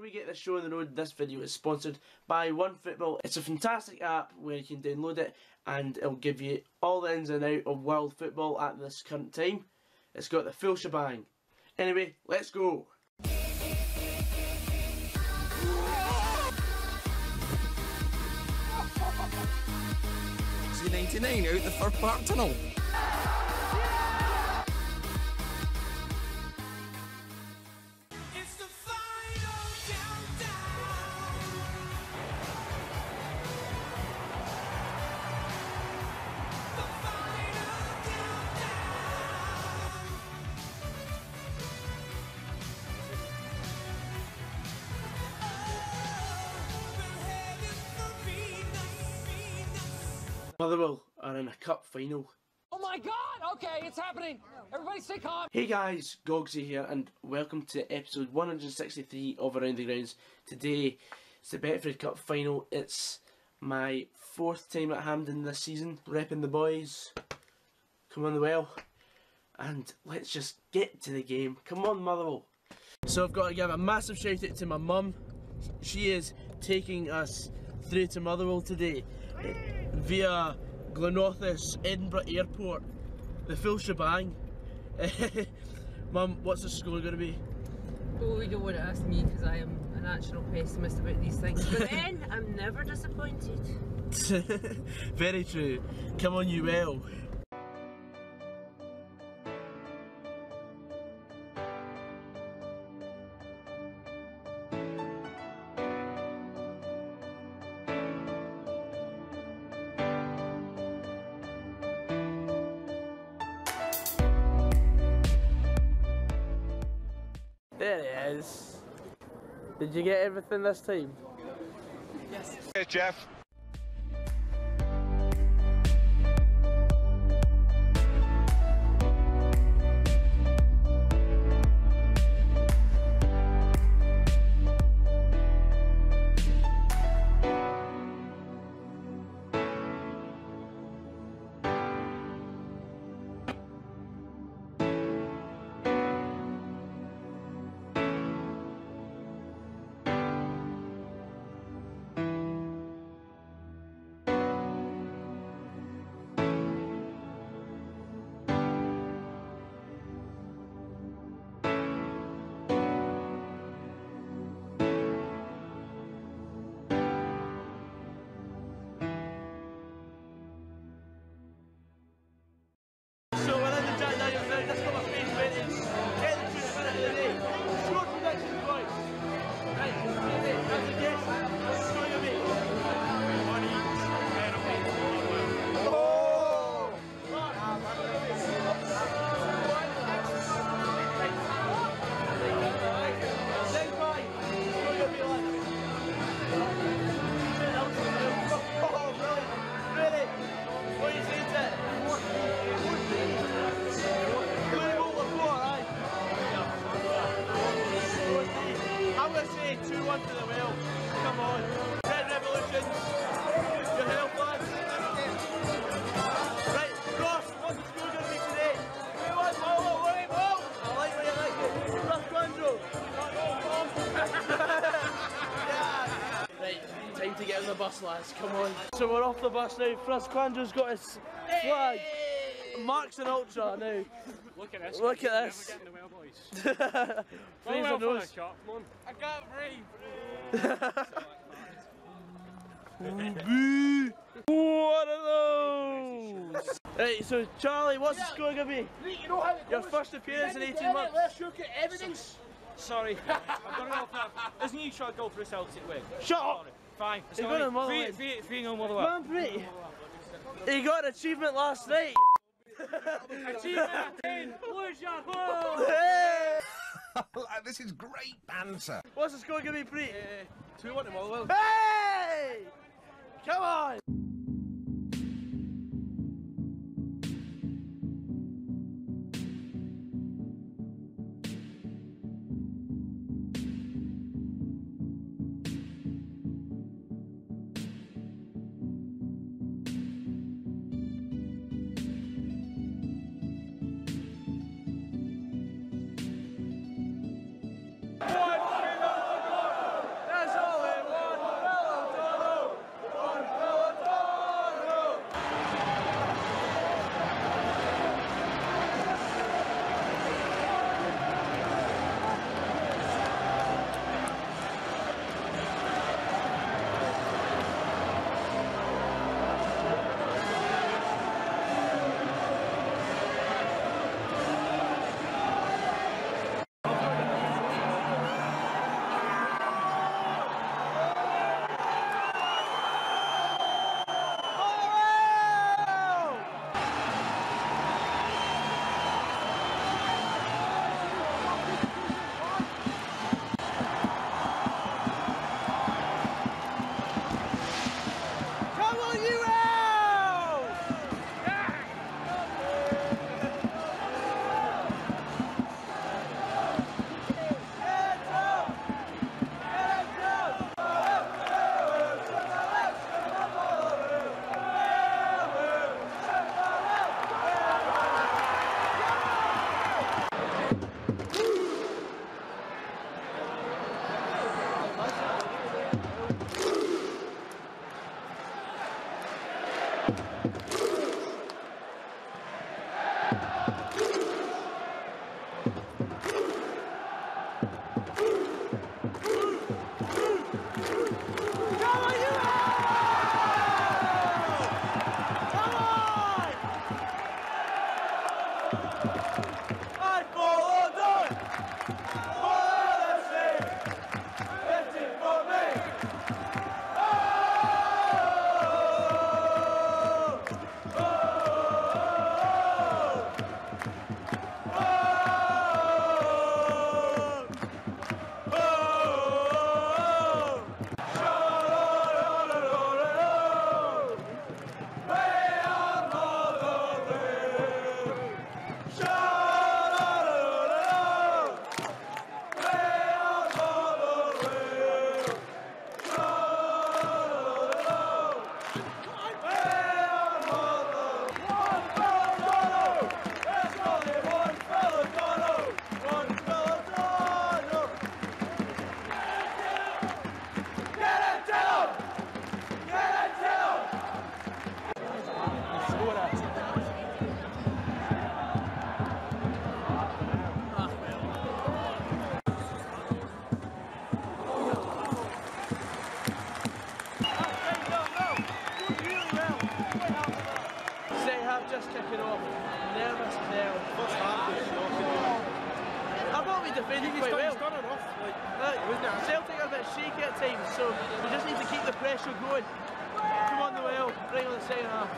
we get this show on the road, this video is sponsored by OneFootball. It's a fantastic app where you can download it and it'll give you all the ins and outs of world football at this current time. It's got the full shebang. Anyway, let's go. $99 out the Fir Park tunnel. It's the final countdown. The final countdown. Oh, we're headed for Venus. Motherwell are in a cup final. Oh my god! Okay, it's happening! Everybody stay calm! Hey guys, Goggsy here and welcome to episode 163 of Around the Grounds. Today it's the BetFred Cup Final. It's my 4th time at Hampden this season, repping the boys. Come on the well. And let's just get to the game. Come on Motherwell. So I've got to give a massive shout out to my mum. She is taking us through to Motherwell today via Glenorthus, Edinburgh Airport, the full shebang. Mum, what's the score going to be? Oh, you don't want to ask me because I am a natural pessimist about these things. But then, I'm never disappointed. Very true. Come on, you well. There it is. Did you get everything this time? Yes. Hey Jeff. I'm going to say 2-1 to the well. Come on. Red Revolutions. Your help, lads. Right, Ross, what's the score going to be today? 2-1. Oh, I like where you like it. Ross Quandro. Yeah. Right, time to get on the bus lads, come on. So we're off the bus now. Fritz Quandro's got his flag. Marc's an ultra now. Look at this. Look at this. We're getting the well, boys. Fraser knows. Come on. I can't breathe. One of those! Right, so Charlie, what's the score going to be? You know how it Your goes. first appearance in 18 months. Let's look at evidence. Sorry. I've got to go for Isn't you try to go for a Celtic win? Shut up! Sorry. Fine. It's You're going to Motherwell. 3-0 Motherwell. Manpreet, he got an achievement last night. Achievement 10. Where's your Hey! This is great banter. What's the score going to be, Preet? 2-1 to Motherwell. Hey! Come on! Just kicking off. Nervous there. What's happening? I thought we defended quite well. He's done enough. Celtic are a bit shaky at times, so we just need to keep the pressure going. Come on the well, right on the second half.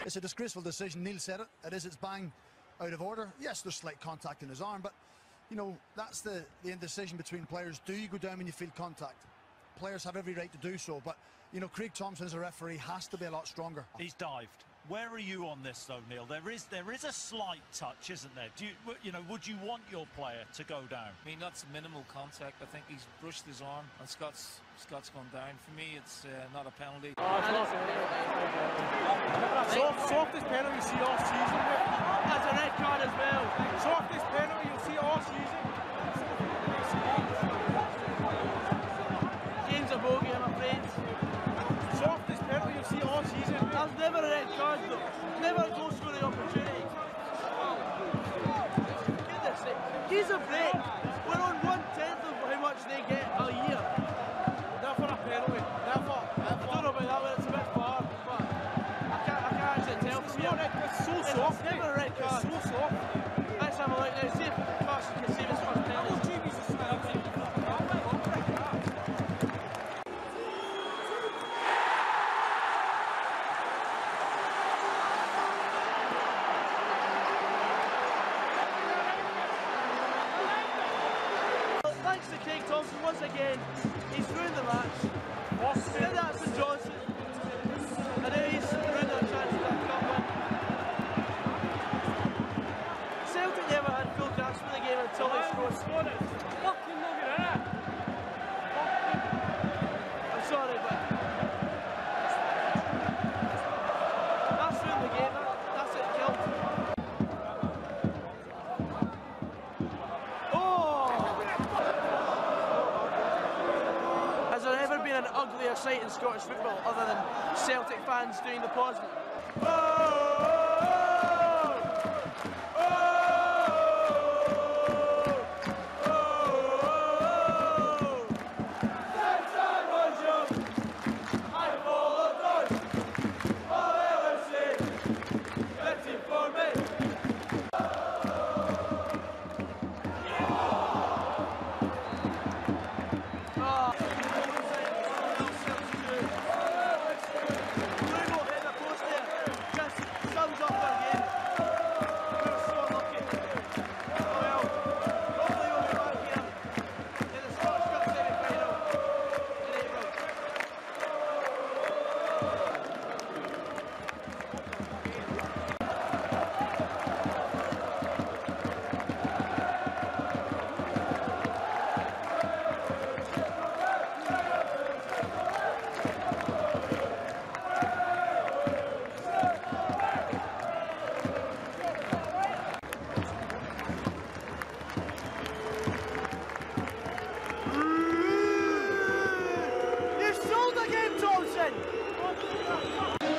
It's a disgraceful decision. Neil said it. It's bang out of order. Yes, there's slight contact in his arm, but you know that's the indecision between players. Do you go down when you feel contact? Players have every right to do so, but you know Craig Thompson as a referee has to be a lot stronger. He's dived. Where are you on this though, Neil? There is a slight touch, isn't there? Would you want your player to go down? I mean, that's minimal contact. I think he's brushed his arm and Scott's gone down. For me, it's not a penalty. Softest penalty you see all season. That's a red card as well. Softest penalty you'll see all season. Game's a bogey, I'm afraid. Softest penalty you'll see all season. That's never a red card though. Never a goal scoring opportunity. Goodness sake. He's a break. We're on 1/10 of how much they get a year. Never a penalty. Never. I don't know about that one, it's a bit far, but I can't actually tell from here. It's so soft. It's never a red card. It's so soft. Let's have a look now, see if Carson can save his first penalty. Thanks to Craig Thompson once again, he's ruined the match. He did that to Johnson, and now he's ruined our chance to that cup win. Celtic never had full grasp of the game until they scored. Fucking look at that. I'm sorry, but that's ruined the game. That's it, killed. Has there ever been an uglier sight in Scottish football other than Celtic fans doing the positive?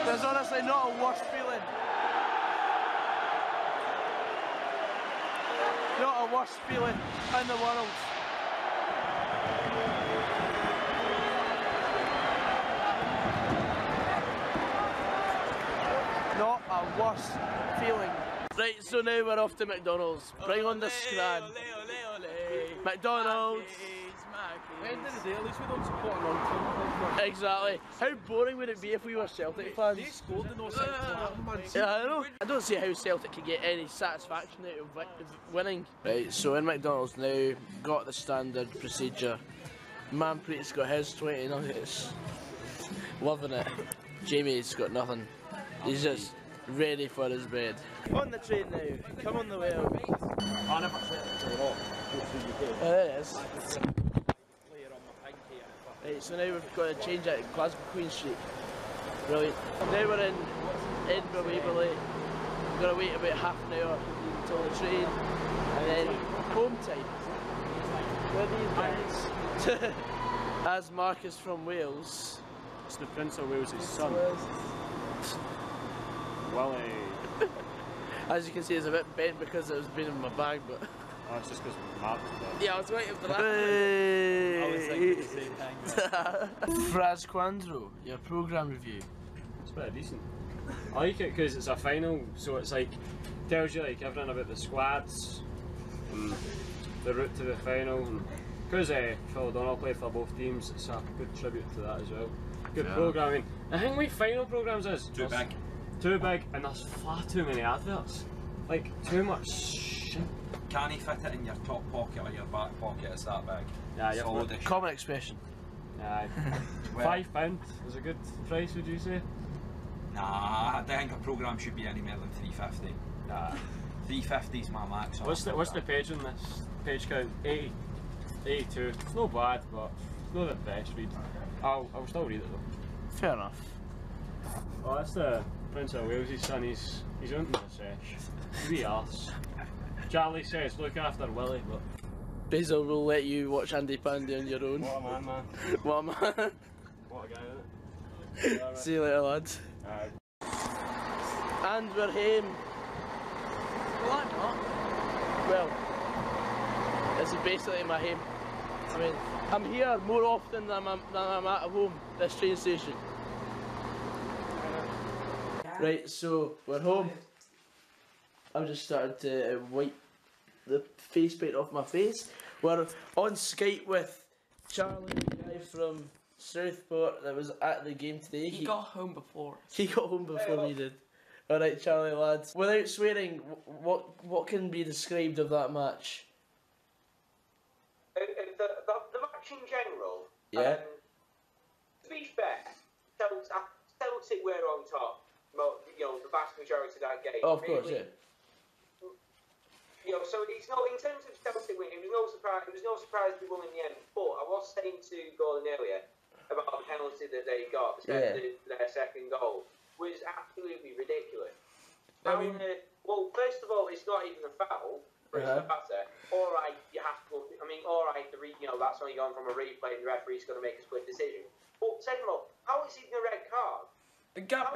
There's honestly not a worse feeling. Not a worse feeling in the world. Not a worse feeling. Right, so now we're off to McDonald's. Bring on the scran. McDonald's. End of the day, at least we don't support an on-team. Exactly. How boring would it be if we were Celtic fans? They scored in those 6 months. Yeah, I know. I don't see how Celtic could get any satisfaction out of winning. Right, so in McDonald's now, got the standard procedure. Manpreet's got his 20 nuggets. Loving it. Jamie's got nothing. He's just ready for his bed. On the train now. Come on the well. I never said it to rock. There it is. Right, so now we've got to change at Glasgow Queen Street. Brilliant. Now we're in Edinburgh Waverley. We've got to wait about half an hour until the train, and then home time. Where are these guys? As Marc is from Wales. It's the Prince of Wales' son. Willie. As you can see, it's a bit bent because it was been in my bag, but. Oh, it's just because Marc did. Yeah, I was waiting for that. I was thinking the same thing. Fraz Quandro, your programme review. It's pretty decent. I like it because it's a final, so it's like tells you like everything about the squads and the route to the final. And because Phil O'Donnell played for both teams, it's a good tribute to that as well. Good programming. I think my final programmes is Too big. Too big, and there's far too many adverts. Like too much shit. Can he fit it in your top pocket or your back pocket? It's that big. Yeah, you Solid have issue. Common expression. Aye. Well, £5 is a good price, would you say? Nah, I think a programme should be any more than 350. Nah. 350 is my max. What's the page on this? Page count? 80. 82. It's not bad, but it's not the best read. I'll still read it though. Fair enough. Oh, that's the Prince of Wales' son. He's on the sesh. Wee arse. Charlie says, look after Willie, but... Basil will let you watch Andy Pandy on your own. What a man, man. What a man. What a guy, isn't it? Right. See you later, lads. And we're home. Well, I'm not. Well, this is basically my home. I mean, I'm here more often than I'm at home, this train station. Right, so we're home. I've just started to wipe the face paint off my face. We're on Skype with Charlie, the guy from Southport that was at the game today. He got home before. He got home before we did. Alright, Charlie lads. Without swearing, what can be described of that match? The match in general. Yeah. To be fair, Celtic were on top. Well, you know, the vast majority of that game. Oh, of course, yeah. You know, so it's not in terms of Celtic win. It was no surprise we won in the end. But I was saying to Gordon earlier about the penalty that they got, their second goal, was absolutely ridiculous. I mean, well, first of all, it's not even a foul. It's not better. All right, you have to. I mean, all right, that's only gone from a replay, and the referee's going to make a split decision. But second of all, how is it a red card? The gap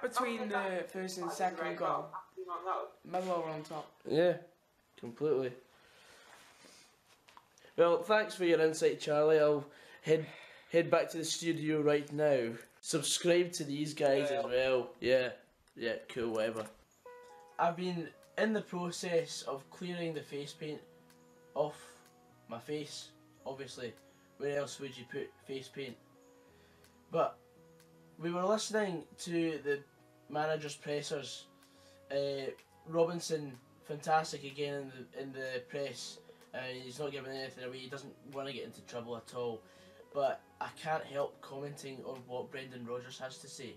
between the first and second goal. Motherwell were on top. Yeah, completely. Well, thanks for your insight, Charlie. I'll head back to the studio right now. Subscribe to these guys as well. Yeah, cool, whatever. I've been in the process of clearing the face paint off my face, obviously. Where else would you put face paint? But we were listening to the manager's pressers. Robinson, fantastic again in the press. He's not giving anything away. He doesn't want to get into trouble at all. But I can't help commenting on what Brendan Rodgers has to say.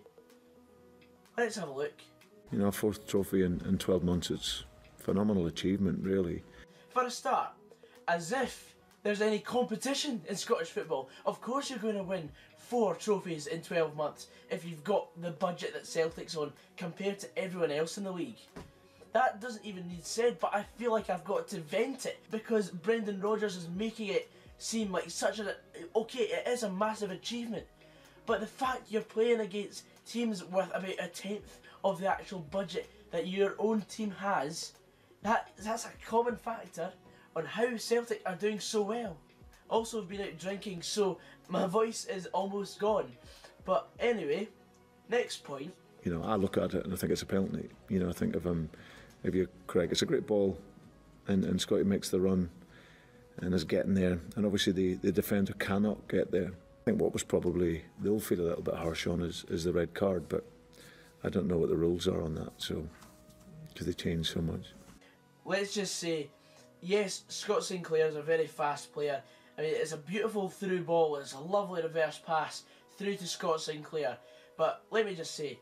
Let's have a look. You know, a fourth trophy in 12 months, it's a phenomenal achievement, really. For a start, as if there's any competition in Scottish football, of course you're going to win 4 trophies in 12 months if you've got the budget that Celtic's on compared to everyone else in the league. That doesn't even need said, but I feel like I've got to vent it because Brendan Rodgers is making it seem like such a... Okay, it is a massive achievement, but the fact you're playing against teams with about a tenth of the actual budget that your own team has, that's a common factor on how Celtic are doing so well. Also, I've been out drinking, so my voice is almost gone. But anyway, next point. You know, I look at it and I think it's a penalty. You know, I think if you're correct, it's a great ball, and Scotty makes the run and is getting there, and obviously the defender cannot get there. I think what was probably they'll feel a little bit harsh on is the red card, but I don't know what the rules are on that, so because they change so much. Let's just say, yes, Scott Sinclair is a very fast player. I mean, it's a beautiful through ball, it's a lovely reverse pass through to Scott Sinclair. But let me just say,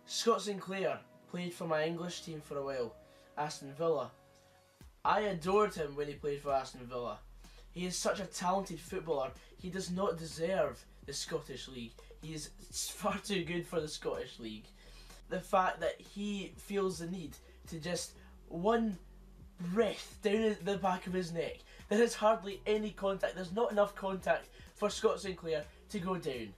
Scott Sinclair played for my English team for a while, Aston Villa. I adored him when he played for Aston Villa. He is such a talented footballer. He does not deserve the Scottish League. He is far too good for the Scottish League. The fact that he feels the need to just one breath down the back of his neck. There is hardly any contact. There's not enough contact for Scott Sinclair to go down.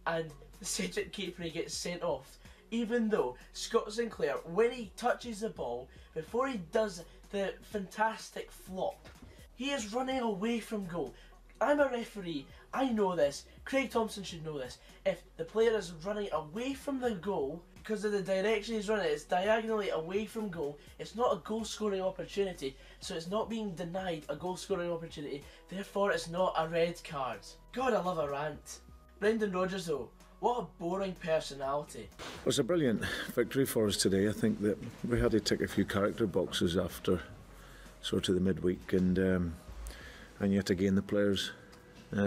And Cedric Capri gets sent off. Even though Scott Sinclair, when he touches the ball, before he does the fantastic flop, he is running away from goal. I'm a referee, I know this, Craig Thompson should know this. If the player is running away from the goal, because of the direction he's running, it's diagonally away from goal, it's not a goal scoring opportunity, so it's not being denied a goal scoring opportunity, therefore it's not a red card. God, I love a rant. Brendan Rodgers though, what a boring personality. It was a brilliant victory for us today. I think that we had to tick a few character boxes after sort of the midweek, and yet again the players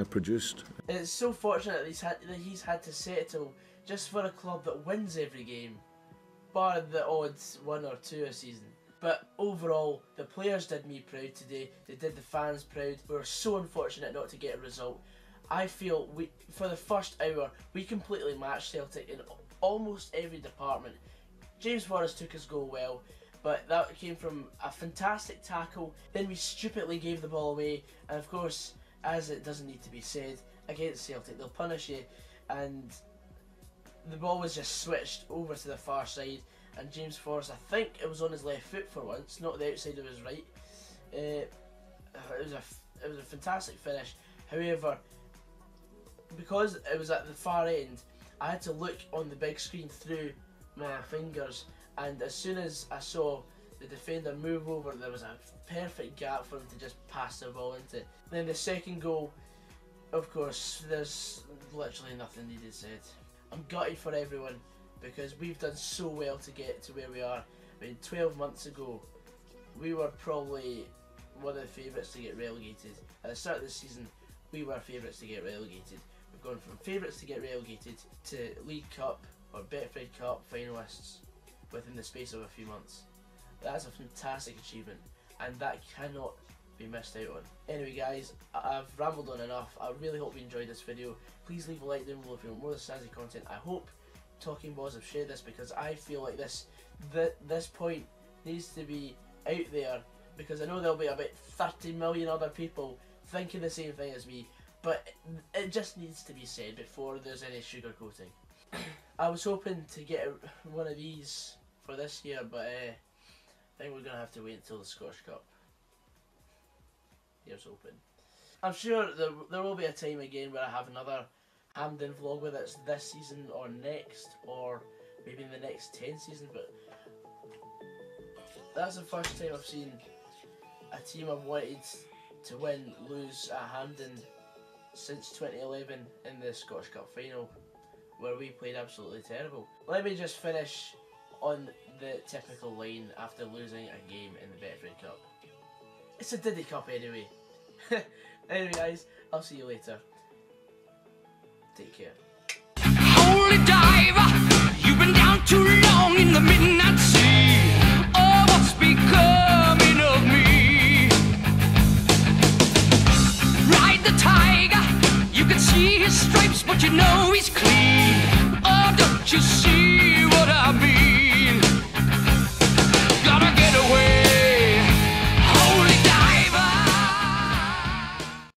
produced. It's so fortunate that he's had to settle just for a club that wins every game, bar the odds 1 or 2 a season. But overall, the players did me proud today, they did the fans proud. We were so unfortunate not to get a result. I feel for the first hour, we completely matched Celtic in almost every department. James Forrest took his goal well, but that came from a fantastic tackle. Then we stupidly gave the ball away, and of course, as it doesn't need to be said, against Celtic, they'll punish you, and the ball was just switched over to the far side, and James Forrest, I think it was on his left foot for once, not the outside of his right. It was a fantastic finish. However, because it was at the far end, I had to look on the big screen through my fingers, and as soon as I saw the defender move over, there was a perfect gap for him to just pass the ball into. Then the second goal, of course, there's literally nothing needed said. I'm gutted for everyone because we've done so well to get to where we are. I mean, 12 months ago, we were probably one of the favourites to get relegated. At the start of the season, we were favourites to get relegated. We've gone from favourites to get relegated to League Cup or BetFred Cup finalists within the space of a few months. That's a fantastic achievement, and that cannot be missed out on. Anyway guys, I've rambled on enough. I really hope you enjoyed this video. Please leave a like down below if you want more of the Snazzy content. I hope Talking Boys have shared this because I feel like this point needs to be out there, because I know there'll be about 30 million other people thinking the same thing as me, but it just needs to be said before there's any sugarcoating. I was hoping to get one of these for this year, but I think we're going to have to wait until the Scottish Cup. Here's hoping. I'm sure there will be a time again where I have another Hampden vlog, whether it's this season or next, or maybe in the next 10 seasons, but that's the first time I've seen a team I've wanted to win lose at Hampden since 2011 in the Scottish Cup Final, where we played absolutely terrible. Let me just finish on the typical line after losing a game in the BetFred Cup. It's a Diddy Cup anyway. Anyway guys, I'll see you later. Take care.